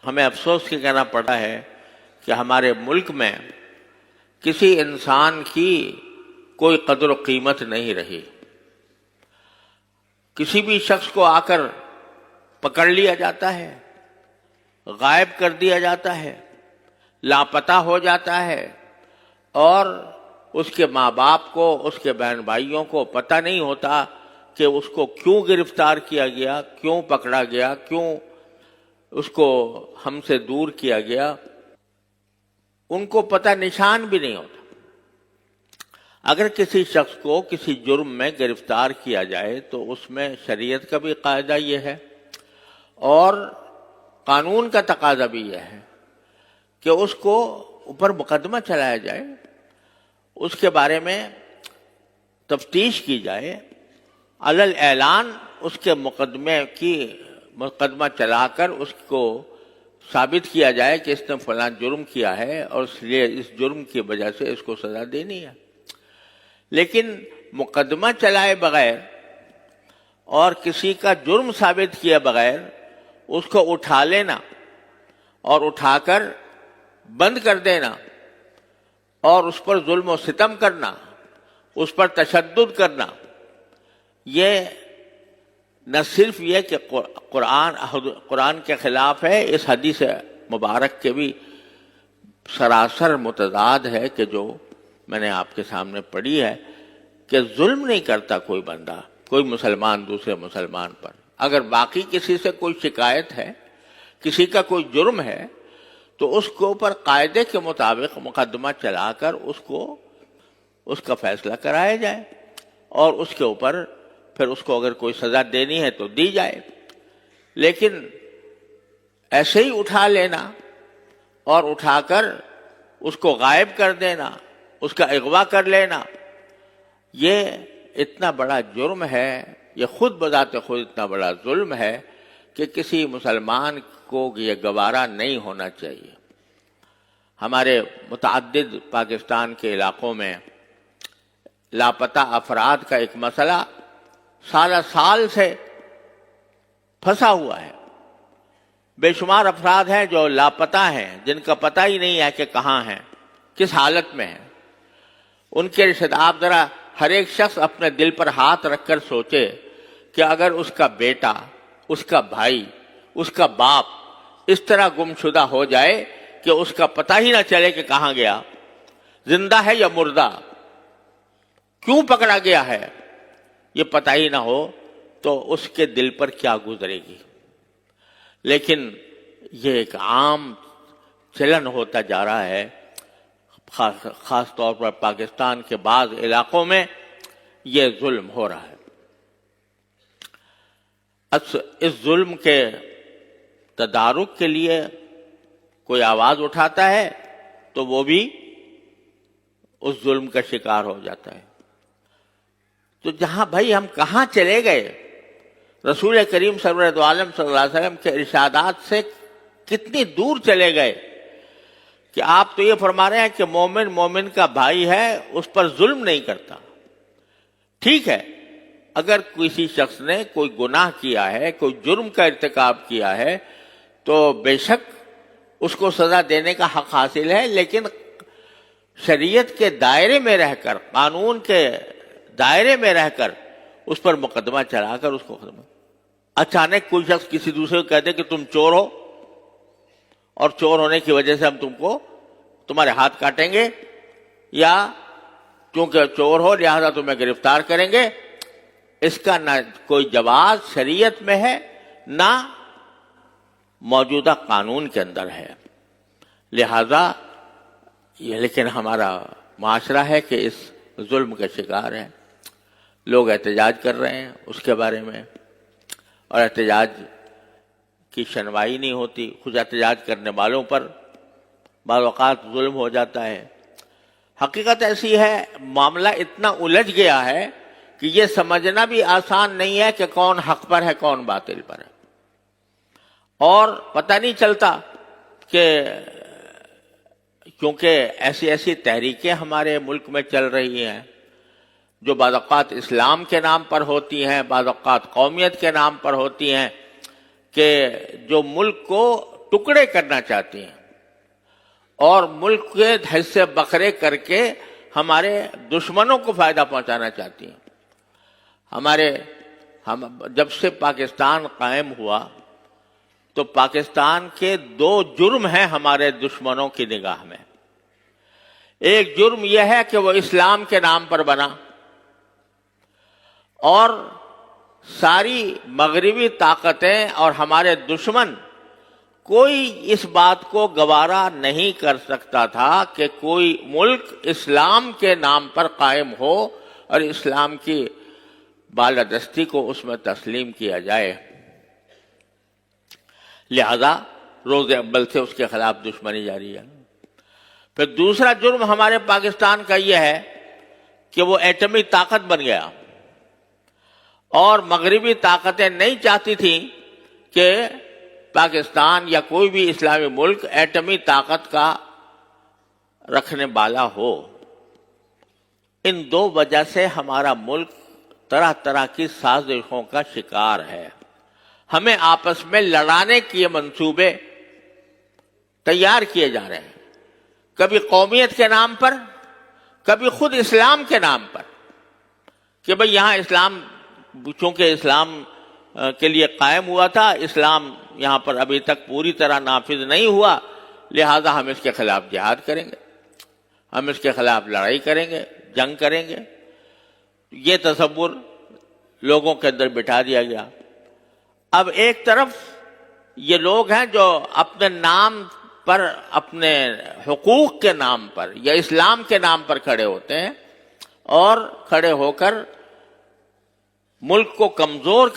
ہمیں افسوس کے کہنا پڑتا ہے کہ ہمارے ملک میں کسی انسان کی کوئی قدر و قیمت نہیں رہی. کسی بھی شخص کو آ کر پکڑ لیا جاتا ہے، غائب کر دیا جاتا ہے، لاپتہ ہو جاتا ہے، اور اس کے ماں باپ کو، اس کے بہن بھائیوں کو پتہ نہیں ہوتا کہ اس کو کیوں گرفتار کیا گیا، کیوں پکڑا گیا، کیوں اس کو ہم سے دور کیا گیا. ان کو پتہ نشان بھی نہیں ہوتا. اگر کسی شخص کو کسی جرم میں گرفتار کیا جائے تو اس میں شریعت کا بھی قاعدہ یہ ہے اور قانون کا تقاضا بھی یہ ہے کہ اس کو اوپر مقدمہ چلایا جائے، اس کے بارے میں تفتیش کی جائے، علی الاعلان اس کے مقدمہ چلا کر اس کو ثابت کیا جائے کہ اس نے فلاں جرم کیا ہے اور اس لیے اس جرم کی وجہ سے اس کو سزا دینی ہے. لیکن مقدمہ چلائے بغیر اور کسی کا جرم ثابت کیے بغیر اس کو اٹھا لینا اور اٹھا کر بند کر دینا اور اس پر ظلم و ستم کرنا، اس پر تشدد کرنا، یہ نہ صرف یہ کہ قرآن کے خلاف ہے، اس حدیث مبارک کے بھی سراسر متضاد ہے کہ جو میں نے آپ کے سامنے پڑھی ہے کہ ظلم نہیں کرتا کوئی بندہ، کوئی مسلمان دوسرے مسلمان پر. اگر باقی کسی سے کوئی شکایت ہے، کسی کا کوئی جرم ہے، تو اس کے اوپر قاعدے کے مطابق مقدمہ چلا کر اس کا فیصلہ کرایا جائے اور اس کے اوپر پھر اس کو اگر کوئی سزا دینی ہے تو دی جائے. لیکن ایسے ہی اٹھا لینا اور اٹھا کر اس کو غائب کر دینا، اس کا اغوا کر لینا، یہ اتنا بڑا جرم ہے، یہ خود بذات خود اتنا بڑا ظلم ہے کہ کسی مسلمان کو یہ گوارا نہیں ہونا چاہیے. ہمارے متعدد پاکستان کے علاقوں میں لاپتہ افراد کا ایک مسئلہ سال سے پھنسا ہوا ہے. بے شمار افراد ہیں جو لاپتہ ہیں، جن کا پتہ ہی نہیں ہے کہ کہاں ہیں، کس حالت میں ہیں. ان کے رشتہ دار، آپ ذرا ہر ایک شخص اپنے دل پر ہاتھ رکھ کر سوچے کہ اگر اس کا بیٹا، اس کا بھائی، اس کا باپ اس طرح گمشدہ ہو جائے کہ اس کا پتہ ہی نہ چلے کہ کہاں گیا، زندہ ہے یا مردہ، کیوں پکڑا گیا ہے، یہ پتہ ہی نہ ہو تو اس کے دل پر کیا گزرے گی. لیکن یہ ایک عام چلن ہوتا جا رہا ہے، خاص طور پر پاکستان کے بعض علاقوں میں یہ ظلم ہو رہا ہے. اس ظلم کے تدارک کے لیے کوئی آواز اٹھاتا ہے تو وہ بھی اس ظلم کا شکار ہو جاتا ہے. تو جہاں بھائی ہم کہاں چلے گئے؟ رسول کریم سرورت عالم صلی اللہ علیہ وسلم کے ارشادات سے کتنی دور چلے گئے کہ آپ تو یہ فرما رہے ہیں کہ مومن مومن کا بھائی ہے، اس پر ظلم نہیں کرتا. ٹھیک ہے، اگر کسی شخص نے کوئی گناہ کیا ہے، کوئی جرم کا ارتکاب کیا ہے تو بے شک اس کو سزا دینے کا حق حاصل ہے، لیکن شریعت کے دائرے میں رہ کر، قانون کے دائرے میں رہ کر اس پر مقدمہ چلا کر اس کو ختم. اچانک کوئی شخص کسی دوسرے کو کہتے کہ تم چور ہو اور چور ہونے کی وجہ سے ہم تمہارے ہاتھ کاٹیں گے، یا چونکہ چور ہو لہذا تمہیں گرفتار کریں گے، اس کا نہ کوئی جواز شریعت میں ہے نہ موجودہ قانون کے اندر ہے. لہذا یہ لیکن ہمارا معاشرہ ہے کہ اس ظلم کا شکار ہے. لوگ احتجاج کر رہے ہیں اس کے بارے میں، اور احتجاج کی سنوائی نہیں ہوتی. خود احتجاج کرنے والوں پر بعض اوقات ظلم ہو جاتا ہے. حقیقت ایسی ہے، معاملہ اتنا الجھ گیا ہے کہ یہ سمجھنا بھی آسان نہیں ہے کہ کون حق پر ہے کون باطل پر ہے. اور پتہ نہیں چلتا کہ کیونکہ ایسی تحریکیں ہمارے ملک میں چل رہی ہیں جو بعض اوقات اسلام کے نام پر ہوتی ہیں، بعض اوقات قومیت کے نام پر ہوتی ہیں، کہ جو ملک کو ٹکڑے کرنا چاہتی ہیں اور ملک کے حصے بکھرے کر کے ہمارے دشمنوں کو فائدہ پہنچانا چاہتی ہیں۔ جب سے پاکستان قائم ہوا تو پاکستان کے 2 جرم ہیں ہمارے دشمنوں کی نگاہ میں۔ ایک جرم یہ ہے کہ وہ اسلام کے نام پر بنا، اور ساری مغربی طاقتیں اور ہمارے دشمن کوئی اس بات کو گوارا نہیں کر سکتا تھا کہ کوئی ملک اسلام کے نام پر قائم ہو اور اسلام کی بالادستی کو اس میں تسلیم کیا جائے، لہذا روز اول سے اس کے خلاف دشمنی جاری ہے۔ پھر دوسرا جرم ہمارے پاکستان کا یہ ہے کہ وہ ایٹمی طاقت بن گیا، اور مغربی طاقتیں نہیں چاہتی تھیں کہ پاکستان یا کوئی بھی اسلامی ملک ایٹمی طاقت کا رکھنے والا ہو۔ ان 2 وجہ سے ہمارا ملک طرح طرح کی سازشوں کا شکار ہے۔ ہمیں آپس میں لڑانے کے منصوبے تیار کیے جا رہے ہیں، کبھی قومیت کے نام پر، کبھی خود اسلام کے نام پر، کہ بھئی یہاں اسلام، چونکہ اسلام کے لیے قائم ہوا تھا، اسلام یہاں پر ابھی تک پوری طرح نافذ نہیں ہوا، لہذا ہم اس کے خلاف جہاد کریں گے، ہم اس کے خلاف لڑائی کریں گے، جنگ کریں گے۔ یہ تصور لوگوں کے اندر بٹھا دیا گیا۔ اب ایک طرف یہ لوگ ہیں جو اپنے نام پر، اپنے حقوق کے نام پر یا اسلام کے نام پر کھڑے ہوتے ہیں، اور کھڑے ہو کر ملک کو کمزور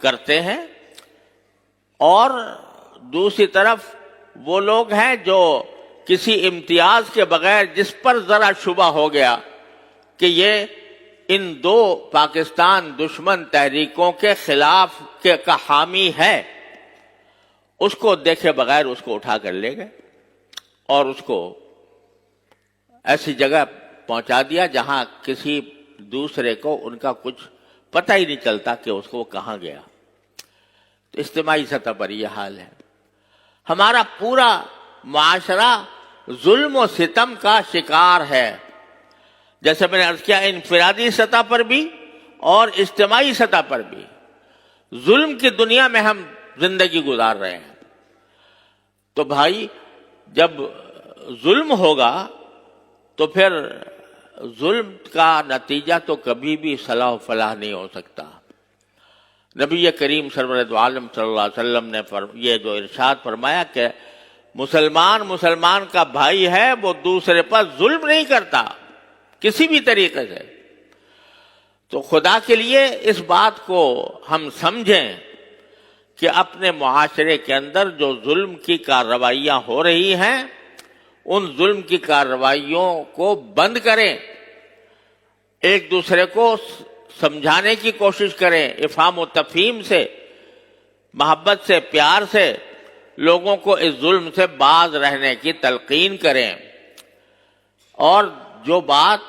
کرتے ہیں، اور دوسری طرف وہ لوگ ہیں جو کسی امتیاز کے بغیر، جس پر ذرا شبہ ہو گیا کہ یہ ان 2 پاکستان دشمن تحریکوں کے خلاف کا حامی ہے، اس کو دیکھے بغیر اس کو اٹھا کر لے گئے اور اس کو ایسی جگہ پہنچا دیا جہاں کسی دوسرے کو ان کا کچھ پتہ ہی نہیں چلتا کہ اس کو وہ کہاں گیا۔ تو اجتماعی سطح پر یہ حال ہے۔ ہمارا پورا معاشرہ ظلم و ستم کا شکار ہے، جیسے میں نے عرض کیا، انفرادی سطح پر بھی اور اجتماعی سطح پر بھی ظلم کی دنیا میں ہم زندگی گزار رہے ہیں۔ تو بھائی، جب ظلم ہوگا تو پھر ظلم کا نتیجہ تو کبھی بھی صلاح و فلاح نہیں ہو سکتا۔ نبی کریم سرورت عالم صلی اللہ علیہ وسلم نے یہ جو ارشاد فرمایا کہ مسلمان کا بھائی ہے، وہ دوسرے پر ظلم نہیں کرتا کسی بھی طریقے سے۔ تو خدا کے لیے اس بات کو ہم سمجھیں کہ اپنے معاشرے کے اندر جو ظلم کی کارروائیاں ہو رہی ہیں، ان ظلم کی کارروائیوں کو بند کریں، ایک دوسرے کو سمجھانے کی کوشش کریں، افہام و تفہیم سے، محبت سے، پیار سے لوگوں کو اس ظلم سے باز رہنے کی تلقین کریں، اور جو بات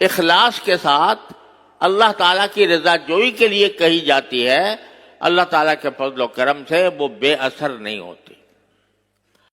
اخلاص کے ساتھ اللہ تعالیٰ کی رضا جوئی کے لیے کہی جاتی ہے، اللہ تعالیٰ کے فضل و کرم سے وہ بے اثر نہیں ہوتی۔